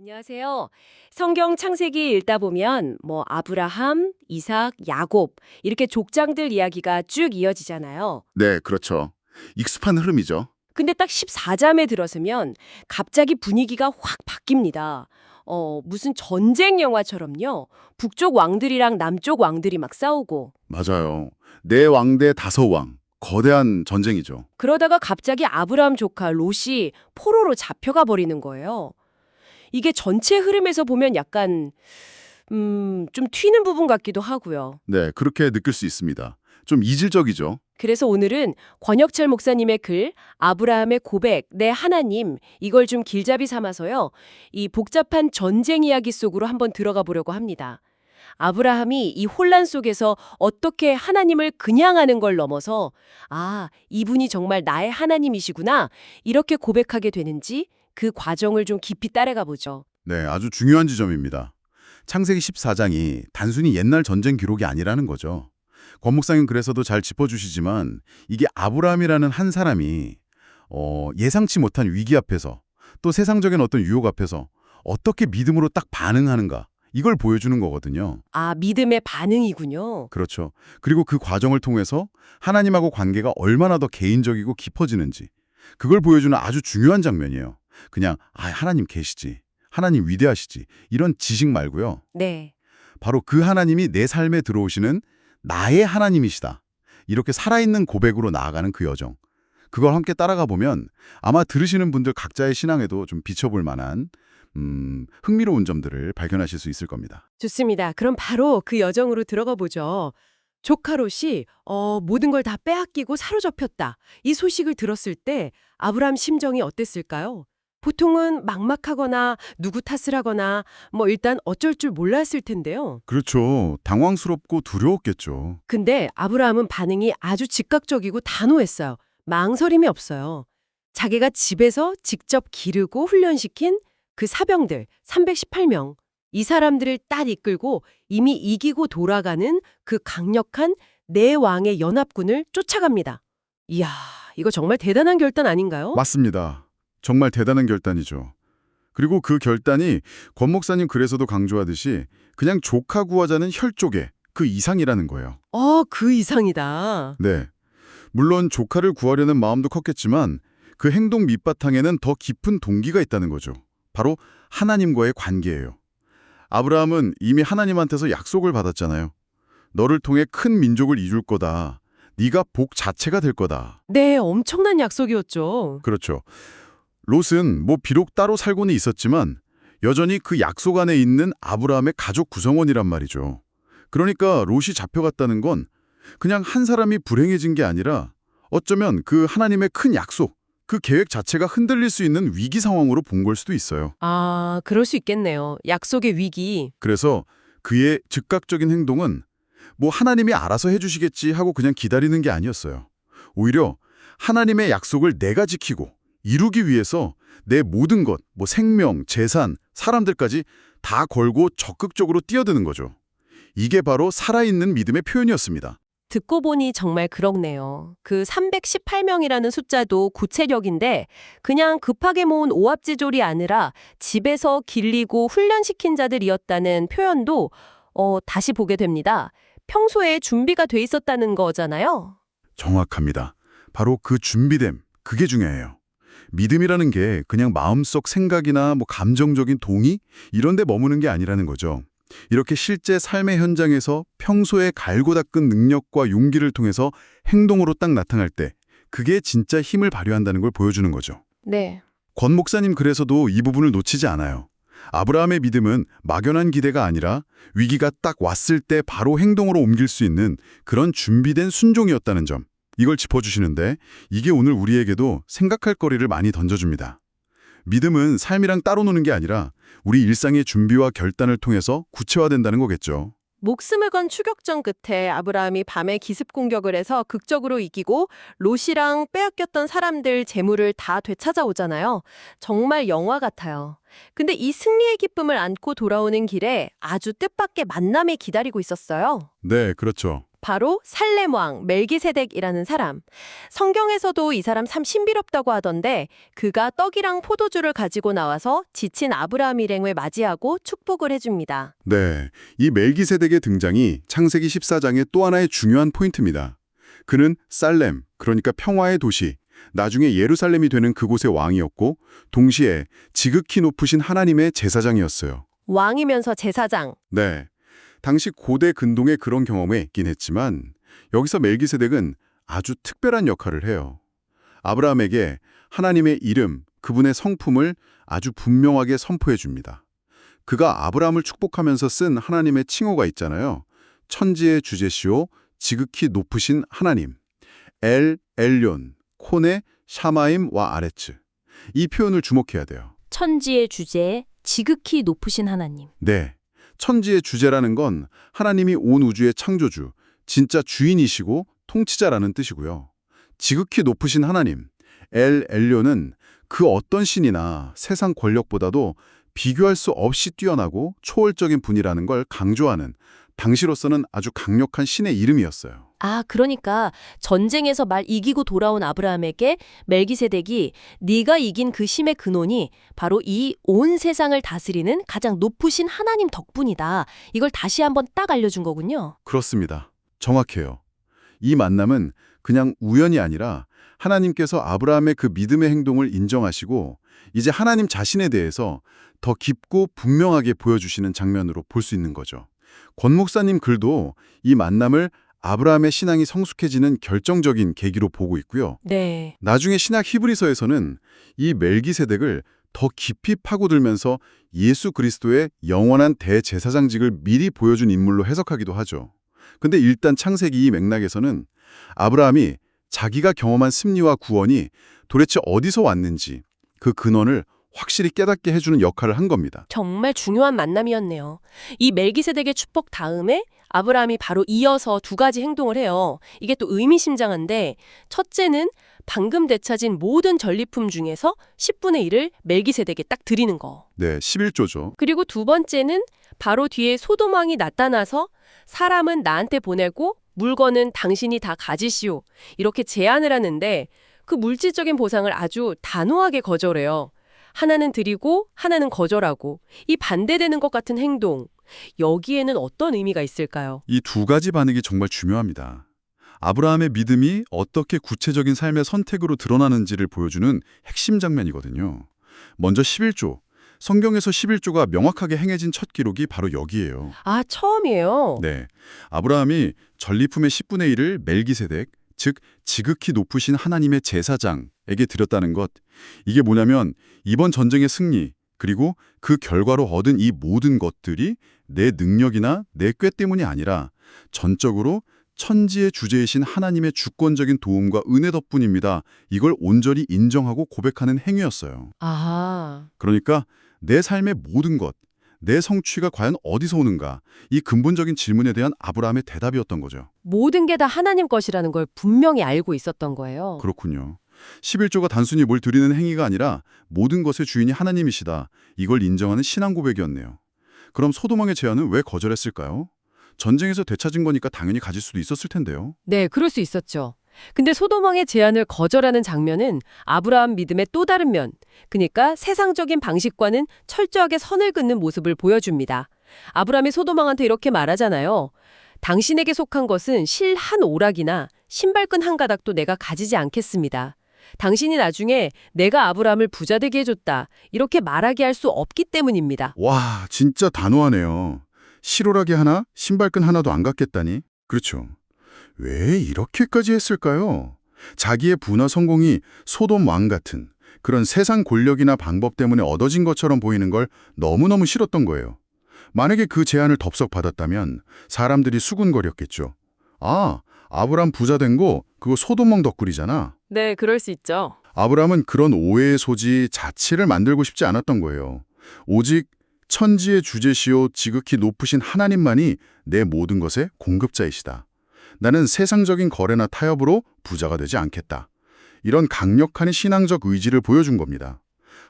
안녕하세요. 성경 창세기 읽다 보면 아브라함, 이삭, 야곱 이렇게 족장들 이야기가 쭉 이어지잖아요. 네, 그렇죠. 익숙한 흐름이죠. 근데 딱 14잠에 들어서면 갑자기 분위기가 확 바뀝니다. 무슨 전쟁 영화처럼요. 북쪽 왕들이랑 남쪽 왕들이 막 싸우고 맞아요. 네 왕 대 다섯 왕. 거대한 전쟁이죠. 그러다가 갑자기 아브라함 조카 롯이 포로로 잡혀가 버리는 거예요. 이게 전체 흐름에서 보면 약간 좀 튀는 부분 같기도 하고요. 네, 그렇게 느낄 수 있습니다. 좀 이질적이죠. 그래서 오늘은 권혁철 목사님의 글 아브라함의 고백, 내 하나님 이걸 좀 길잡이 삼아서요. 이 복잡한 전쟁 이야기 속으로 한번 들어가 보려고 합니다. 아브라함이 이 혼란 속에서 어떻게 하나님을 그냥 아는 걸 넘어서 이분이 정말 나의 하나님이시구나 이렇게 고백하게 되는지 그 과정을 좀 깊이 따라가 보죠. 네, 아주 중요한 지점입니다. 창세기 14장이 단순히 옛날 전쟁 기록이 아니라는 거죠. 권 목사님 그래서도 잘 짚어주시지만 이게 아브라함이라는 한 사람이 예상치 못한 위기 앞에서 또 세상적인 어떤 유혹 앞에서 어떻게 믿음으로 딱 반응하는가 이걸 보여주는 거거든요. 믿음의 반응이군요. 그렇죠. 그리고 그 과정을 통해서 하나님하고 관계가 얼마나 더 개인적이고 깊어지는지 그걸 보여주는 아주 중요한 장면이에요. 그냥 하나님 계시지, 하나님 위대하시지 이런 지식 말고요. 네. 바로 그 하나님이 내 삶에 들어오시는 나의 하나님이시다. 이렇게 살아있는 고백으로 나아가는 그 여정. 그걸 함께 따라가 보면 아마 들으시는 분들 각자의 신앙에도 좀 비춰볼 만한 흥미로운 점들을 발견하실 수 있을 겁니다. 좋습니다. 그럼 바로 그 여정으로 들어가 보죠. 조카 롯이 모든 걸 다 빼앗기고 사로잡혔다. 이 소식을 들었을 때 아브라함 심정이 어땠을까요? 보통은 막막하거나 누구 탓을 하거나 일단 어쩔 줄 몰랐을 텐데요. 그렇죠. 당황스럽고 두려웠겠죠. 근데 아브라함은 반응이 아주 즉각적이고 단호했어요. 망설임이 없어요. 자기가 집에서 직접 기르고 훈련시킨 그 사병들 318명 이 사람들을 딱 이끌고 이미 이기고 돌아가는 그 강력한 네 왕의 연합군을 쫓아갑니다. 이야, 이거 정말 대단한 결단 아닌가요? 맞습니다. 정말 대단한 결단이죠. 그리고 그 결단이 권 목사님 글에서도 강조하듯이 그냥 조카 구하자는 혈족의 그 이상이라는 거예요. 그 이상이다. 네. 물론 조카를 구하려는 마음도 컸겠지만 그 행동 밑바탕에는 더 깊은 동기가 있다는 거죠. 바로 하나님과의 관계예요. 아브라함은 이미 하나님한테서 약속을 받았잖아요. 너를 통해 큰 민족을 이룰 거다. 네가 복 자체가 될 거다. 네, 엄청난 약속이었죠. 그렇죠. 롯은 비록 따로 살고는 있었지만 여전히 그 약속 안에 있는 아브라함의 가족 구성원이란 말이죠. 그러니까 롯이 잡혀갔다는 건 그냥 한 사람이 불행해진 게 아니라 어쩌면 그 하나님의 큰 약속, 그 계획 자체가 흔들릴 수 있는 위기 상황으로 본 걸 수도 있어요. 그럴 수 있겠네요. 약속의 위기. 그래서 그의 즉각적인 행동은 하나님이 알아서 해주시겠지 하고 그냥 기다리는 게 아니었어요. 오히려 하나님의 약속을 내가 지키고 이루기 위해서 내 모든 것, 생명, 재산, 사람들까지 다 걸고 적극적으로 뛰어드는 거죠. 이게 바로 살아있는 믿음의 표현이었습니다. 듣고 보니 정말 그렇네요. 그 318명이라는 숫자도 구체적인데 그냥 급하게 모은 오합지졸이 아니라 집에서 길리고 훈련시킨 자들이었다는 표현도 다시 보게 됩니다. 평소에 준비가 돼 있었다는 거잖아요. 정확합니다. 바로 그 준비됨, 그게 중요해요. 믿음이라는 게 그냥 마음속 생각이나 감정적인 동의 이런 데 머무는 게 아니라는 거죠. 이렇게 실제 삶의 현장에서 평소에 갈고 닦은 능력과 용기를 통해서 행동으로 딱 나타날 때 그게 진짜 힘을 발휘한다는 걸 보여주는 거죠. 네. 권 목사님 글에서도 이 부분을 놓치지 않아요. 아브라함의 믿음은 막연한 기대가 아니라 위기가 딱 왔을 때 바로 행동으로 옮길 수 있는 그런 준비된 순종이었다는 점. 이걸 짚어주시는데 이게 오늘 우리에게도 생각할 거리를 많이 던져줍니다. 믿음은 삶이랑 따로 노는 게 아니라 우리 일상의 준비와 결단을 통해서 구체화된다는 거겠죠. 목숨을 건 추격전 끝에 아브라함이 밤에 기습 공격을 해서 극적으로 이기고 롯이랑 빼앗겼던 사람들 재물을 다 되찾아오잖아요. 정말 영화 같아요. 근데 이 승리의 기쁨을 안고 돌아오는 길에 아주 뜻밖의 만남이 기다리고 있었어요. 네, 그렇죠. 바로 살렘 왕 멜기세덱이라는 사람. 성경에서도 이 사람 참 신비롭다고 하던데 그가 떡이랑 포도주를 가지고 나와서 지친 아브라함 일행을 맞이하고 축복을 해줍니다. 네, 이 멜기세덱의 등장이 창세기 14장의 또 하나의 중요한 포인트입니다. 그는 살렘, 그러니까 평화의 도시, 나중에 예루살렘이 되는 그곳의 왕이었고 동시에 지극히 높으신 하나님의 제사장이었어요. 왕이면서 제사장. 네, 당시 고대 근동에 그런 경험에 있긴 했지만 여기서 멜기세덱은 아주 특별한 역할을 해요. 아브라함에게 하나님의 이름, 그분의 성품을 아주 분명하게 선포해 줍니다. 그가 아브라함을 축복하면서 쓴 하나님의 칭호가 있잖아요. 천지의 주제시오, 지극히 높으신 하나님, 엘 엘yon, 코네, 샤마임 와 아레츠. 이 표현을 주목해야 돼요. 천지의 주제에 지극히 높으신 하나님. 네, 천지의 주제라는 건 하나님이 온 우주의 창조주, 진짜 주인이시고 통치자라는 뜻이고요. 지극히 높으신 하나님, 엘 엘료는 그 어떤 신이나 세상 권력보다도 비교할 수 없이 뛰어나고 초월적인 분이라는 걸 강조하는 당시로서는 아주 강력한 신의 이름이었어요. 아, 그러니까 전쟁에서 말 이기고 돌아온 아브라함에게 멜기세덱이 네가 이긴 그 힘의 근원이 바로 이 온 세상을 다스리는 가장 높으신 하나님 덕분이다. 이걸 다시 한번 딱 알려준 거군요. 그렇습니다. 정확해요. 이 만남은 그냥 우연이 아니라 하나님께서 아브라함의 그 믿음의 행동을 인정하시고 이제 하나님 자신에 대해서 더 깊고 분명하게 보여주시는 장면으로 볼 수 있는 거죠. 권 목사님 글도 이 만남을 아브라함의 신앙이 성숙해지는 결정적인 계기로 보고 있고요. 네. 나중에 신학 히브리서에서는 이 멜기세덱을 더 깊이 파고들면서 예수 그리스도의 영원한 대제사장직을 미리 보여준 인물로 해석하기도 하죠. 근데 일단 창세기 이 맥락에서는 아브라함이 자기가 경험한 승리와 구원이 도대체 어디서 왔는지 그 근원을 확실히 깨닫게 해주는 역할을 한 겁니다. 정말 중요한 만남이었네요. 이 멜기세덱의 축복 다음에 아브라함이 바로 이어서 두 가지 행동을 해요. 이게 또 의미심장한데 첫째는 방금 되찾은 모든 전리품 중에서 10분의 1을 멜기세덱에 딱 드리는 거. 네, 11조죠. 그리고 두 번째는 바로 뒤에 소돔 왕이 나타나서 사람은 나한테 보내고 물건은 당신이 다 가지시오. 이렇게 제안을 하는데 그 물질적인 보상을 아주 단호하게 거절해요. 하나는 드리고 하나는 거절하고 이 반대되는 것 같은 행동. 여기에는 어떤 의미가 있을까요? 이 두 가지 반응이 정말 중요합니다. 아브라함의 믿음이 어떻게 구체적인 삶의 선택으로 드러나는지를 보여주는 핵심 장면이거든요. 먼저 11조. 성경에서 11조가 명확하게 행해진 첫 기록이 바로 여기예요. 아, 처음이에요. 네, 아브라함이 전리품의 10분의 1을 멜기세덱, 즉 지극히 높으신 하나님의 제사장에게 드렸다는 것. 이게 뭐냐면 이번 전쟁의 승리, 그리고 그 결과로 얻은 이 모든 것들이 내 능력이나 내 꾀 때문이 아니라 전적으로 천지의 주제이신 하나님의 주권적인 도움과 은혜 덕분입니다. 이걸 온전히 인정하고 고백하는 행위였어요. 아, 그러니까 내 삶의 모든 것, 내 성취가 과연 어디서 오는가? 이 근본적인 질문에 대한 아브라함의 대답이었던 거죠. 모든 게 다 하나님 것이라는 걸 분명히 알고 있었던 거예요. 그렇군요. 11조가 단순히 뭘 드리는 행위가 아니라 모든 것의 주인이 하나님이시다. 이걸 인정하는 신앙 고백이었네요. 그럼 소돔왕의 제안은 왜 거절했을까요? 전쟁에서 되찾은 거니까 당연히 가질 수도 있었을 텐데요. 네, 그럴 수 있었죠. 근데 소돔 왕의 제안을 거절하는 장면은 아브라함 믿음의 또 다른 면, 그러니까 세상적인 방식과는 철저하게 선을 긋는 모습을 보여줍니다. 아브라함이 소돔 왕한테 이렇게 말하잖아요. 당신에게 속한 것은 실 한 오락이나 신발끈 한 가닥도 내가 가지지 않겠습니다. 당신이 나중에 내가 아브라함을 부자 되게 해줬다. 이렇게 말하게 할 수 없기 때문입니다. 와, 진짜 단호하네요. 실오라기 하나, 신발끈 하나도 안 갖겠다니? 그렇죠. 왜 이렇게까지 했을까요? 자기의 부나 성공이 소돔 왕 같은 그런 세상 권력이나 방법 때문에 얻어진 것처럼 보이는 걸 너무너무 싫었던 거예요. 만약에 그 제안을 덥석 받았다면 사람들이 수군거렸겠죠. 아, 아브라함 부자 된 거 그거 소돔 왕 덕분이잖아. 네, 그럴 수 있죠. 아브라함은 그런 오해의 소지 자체를 만들고 싶지 않았던 거예요. 오직 천지의 주제시오 지극히 높으신 하나님만이 내 모든 것의 공급자이시다. 나는 세상적인 거래나 타협으로 부자가 되지 않겠다. 이런 강력한 신앙적 의지를 보여준 겁니다.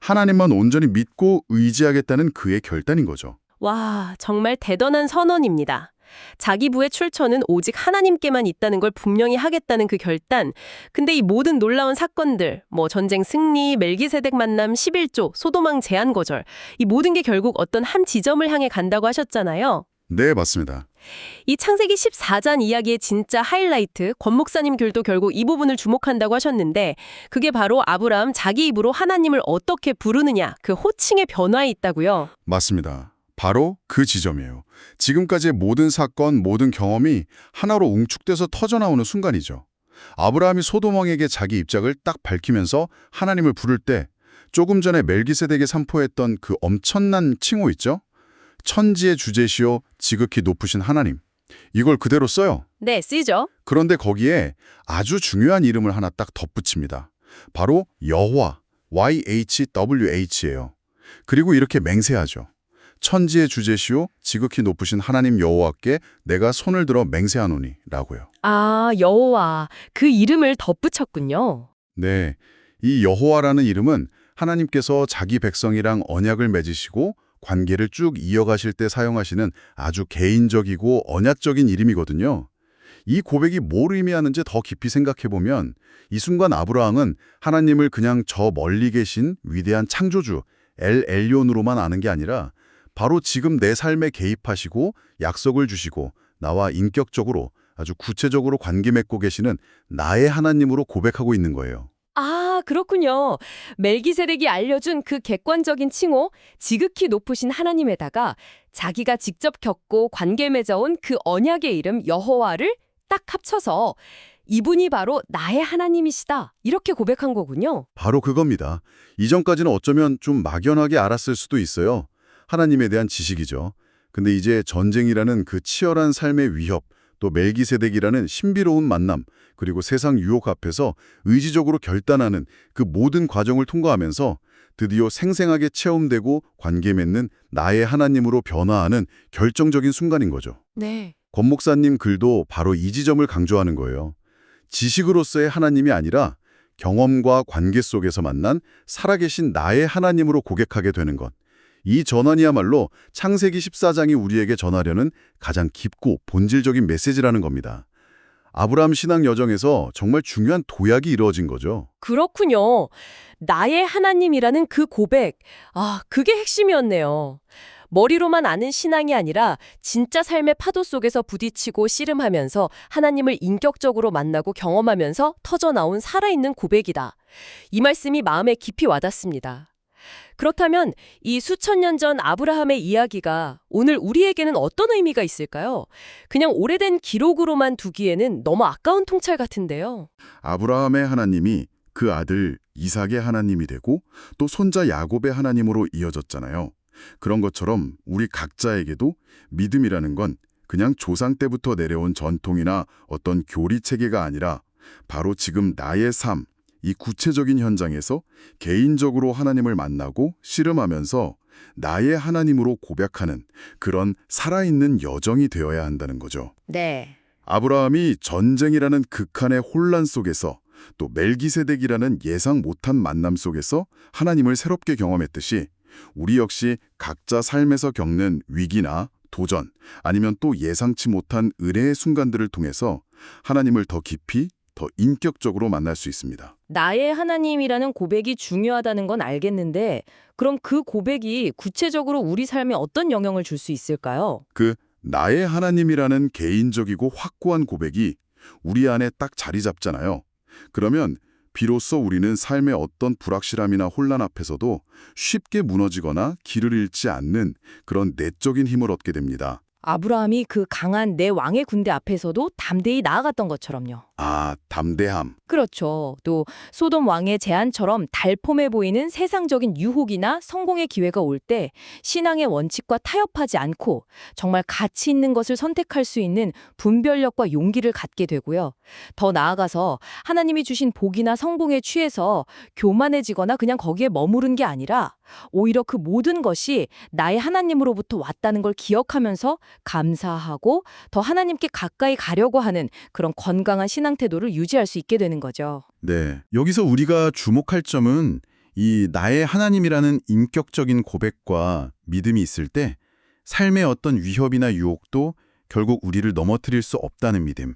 하나님만 온전히 믿고 의지하겠다는 그의 결단인 거죠. 와, 정말 대단한 선언입니다. 자기 부의 출처는 오직 하나님께만 있다는 걸 분명히 하겠다는 그 결단. 근데 이 모든 놀라운 사건들, 전쟁 승리, 멜기세덱 만남, 11조, 소돔왕 제한 거절, 이 모든 게 결국 어떤 한 지점을 향해 간다고 하셨잖아요. 네, 맞습니다. 이 창세기 14장 이야기의 진짜 하이라이트, 권 목사님 글도 결국 이 부분을 주목한다고 하셨는데 그게 바로 아브라함 자기 입으로 하나님을 어떻게 부르느냐, 그 호칭의 변화에 있다고요. 맞습니다. 바로 그 지점이에요. 지금까지의 모든 사건, 모든 경험이 하나로 웅축돼서 터져나오는 순간이죠. 아브라함이 소돔왕에게 자기 입장을 딱 밝히면서 하나님을 부를 때 조금 전에 멜기세덱에 선포했던 그 엄청난 칭호 있죠? 천지의 주제시요 지극히 높으신 하나님. 이걸 그대로 써요. 네, 쓰이죠. 그런데 거기에 아주 중요한 이름을 하나 딱 덧붙입니다. 바로 여호와, YHWH예요. 그리고 이렇게 맹세하죠. 천지의 주제시요 지극히 높으신 하나님 여호와께 내가 손을 들어 맹세하노니 라고요. 아, 여호와. 그 이름을 덧붙였군요. 네, 이 여호와라는 이름은 하나님께서 자기 백성이랑 언약을 맺으시고 관계를 쭉 이어가실 때 사용하시는 아주 개인적이고 언약적인 이름이거든요. 이 고백이 뭘 의미하는지 더 깊이 생각해보면 이 순간 아브라함은 하나님을 그냥 저 멀리 계신 위대한 창조주 엘 엘리온으로만 아는 게 아니라 바로 지금 내 삶에 개입하시고 약속을 주시고 나와 인격적으로 아주 구체적으로 관계 맺고 계시는 나의 하나님으로 고백하고 있는 거예요. 아, 그렇군요. 멜기세덱이 알려준 그 객관적인 칭호, 지극히 높으신 하나님에다가 자기가 직접 겪고 관계 맺어온 그 언약의 이름 여호와를 딱 합쳐서 이분이 바로 나의 하나님이시다. 이렇게 고백한 거군요. 바로 그겁니다. 이전까지는 어쩌면 좀 막연하게 알았을 수도 있어요. 하나님에 대한 지식이죠. 근데 이제 전쟁이라는 그 치열한 삶의 위협, 또 멜기세덱이라는 신비로운 만남, 그리고 세상 유혹 앞에서 의지적으로 결단하는 그 모든 과정을 통과하면서 드디어 생생하게 체험되고 관계 맺는 나의 하나님으로 변화하는 결정적인 순간인 거죠. 네. 권 목사님 글도 바로 이 지점을 강조하는 거예요. 지식으로서의 하나님이 아니라 경험과 관계 속에서 만난 살아계신 나의 하나님으로 고백하게 되는 것. 이 전환이야말로 창세기 14장이 우리에게 전하려는 가장 깊고 본질적인 메시지라는 겁니다. 아브라함 신앙 여정에서 정말 중요한 도약이 이루어진 거죠. 그렇군요. 나의 하나님이라는 그 고백. 아, 그게 핵심이었네요. 머리로만 아는 신앙이 아니라 진짜 삶의 파도 속에서 부딪히고 씨름하면서 하나님을 인격적으로 만나고 경험하면서 터져나온 살아있는 고백이다. 이 말씀이 마음에 깊이 와닿습니다. 그렇다면 이 수천 년 전 아브라함의 이야기가 오늘 우리에게는 어떤 의미가 있을까요? 그냥 오래된 기록으로만 두기에는 너무 아까운 통찰 같은데요. 아브라함의 하나님이 그 아들 이삭의 하나님이 되고 또 손자 야곱의 하나님으로 이어졌잖아요. 그런 것처럼 우리 각자에게도 믿음이라는 건 그냥 조상 때부터 내려온 전통이나 어떤 교리 체계가 아니라 바로 지금 나의 삶, 이 구체적인 현장에서 개인적으로 하나님을 만나고 씨름하면서 나의 하나님으로 고백하는 그런 살아있는 여정이 되어야 한다는 거죠. 네. 아브라함이 전쟁이라는 극한의 혼란 속에서 또 멜기세덱이라는 예상 못한 만남 속에서 하나님을 새롭게 경험했듯이 우리 역시 각자 삶에서 겪는 위기나 도전 아니면 또 예상치 못한 의뢰의 순간들을 통해서 하나님을 더 깊이 더 인격적으로 만날 수 있습니다. 나의 하나님이라는 고백이 중요하다는 건 알겠는데 그럼 그 고백이 구체적으로 우리 삶에 어떤 영향을 줄 수 있을까요? 그 나의 하나님이라는 개인적이고 확고한 고백이 우리 안에 딱 자리 잡잖아요. 그러면 비로소 우리는 삶의 어떤 불확실함이나 혼란 앞에서도 쉽게 무너지거나 길을 잃지 않는 그런 내적인 힘을 얻게 됩니다. 아브라함이 그 강한 내 왕의 군대 앞에서도 담대히 나아갔던 것처럼요. 아, 담대함. 그렇죠. 또 소돔 왕의 제안처럼 달폼해 보이는 세상적인 유혹이나 성공의 기회가 올 때 신앙의 원칙과 타협하지 않고 정말 가치 있는 것을 선택할 수 있는 분별력과 용기를 갖게 되고요. 더 나아가서 하나님이 주신 복이나 성공에 취해서 교만해지거나 그냥 거기에 머무른 게 아니라 오히려 그 모든 것이 나의 하나님으로부터 왔다는 걸 기억하면서 감사하고 더 하나님께 가까이 가려고 하는 그런 건강한 신앙 태도를 유지할 수 있게 되는 거죠. 네. 여기서 우리가 주목할 점은 이 나의 하나님이라는 인격적인 고백과 믿음이 있을 때 삶의 어떤 위협이나 유혹도 결국 우리를 넘어뜨릴 수 없다는 믿음.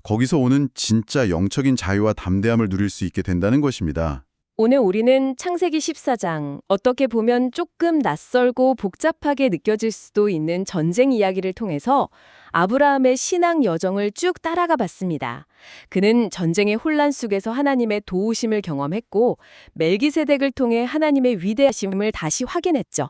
거기서 오는 진짜 영적인 자유와 담대함을 누릴 수 있게 된다는 것입니다. 오늘 우리는 창세기 14장, 어떻게 보면 조금 낯설고 복잡하게 느껴질 수도 있는 전쟁 이야기를 통해서 아브라함의 신앙 여정을 쭉 따라가 봤습니다. 그는 전쟁의 혼란 속에서 하나님의 도우심을 경험했고 멜기세덱을 통해 하나님의 위대하심을 다시 확인했죠.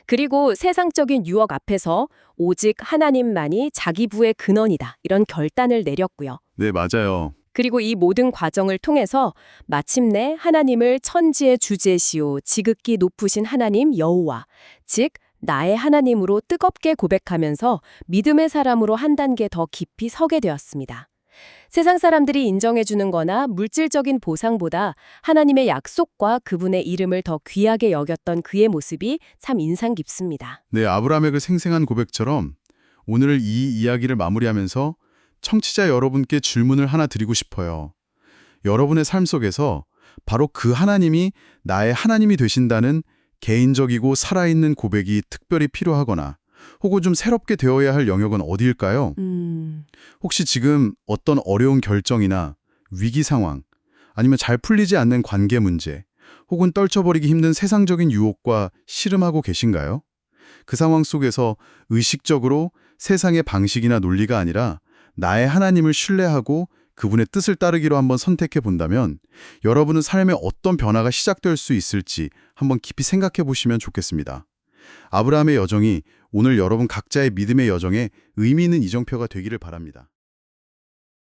그리고 세상적인 유혹 앞에서 오직 하나님만이 자기 부의 근원이다, 이런 결단을 내렸고요. 네, 맞아요. 그리고 이 모든 과정을 통해서 마침내 하나님을 천지의 주제시오 지극히 높으신 하나님 여호와, 즉 나의 하나님으로 뜨겁게 고백하면서 믿음의 사람으로 한 단계 더 깊이 서게 되었습니다. 세상 사람들이 인정해주는 거나 물질적인 보상보다 하나님의 약속과 그분의 이름을 더 귀하게 여겼던 그의 모습이 참 인상 깊습니다. 네, 아브라함의 그 생생한 고백처럼 오늘 이 이야기를 마무리하면서 청취자 여러분께 질문을 하나 드리고 싶어요. 여러분의 삶 속에서 바로 그 하나님이 나의 하나님이 되신다는 개인적이고 살아있는 고백이 특별히 필요하거나 혹은 좀 새롭게 되어야 할 영역은 어디일까요? 혹시 지금 어떤 어려운 결정이나 위기 상황, 아니면 잘 풀리지 않는 관계 문제, 혹은 떨쳐버리기 힘든 세상적인 유혹과 씨름하고 계신가요? 그 상황 속에서 의식적으로 세상의 방식이나 논리가 아니라 나의 하나님을 신뢰하고 그분의 뜻을 따르기로 한번 선택해 본다면 여러분의 삶에 어떤 변화가 시작될 수 있을지 한번 깊이 생각해 보시면 좋겠습니다. 아브라함의 여정이 오늘 여러분 각자의 믿음의 여정에 의미 있는 이정표가 되기를 바랍니다.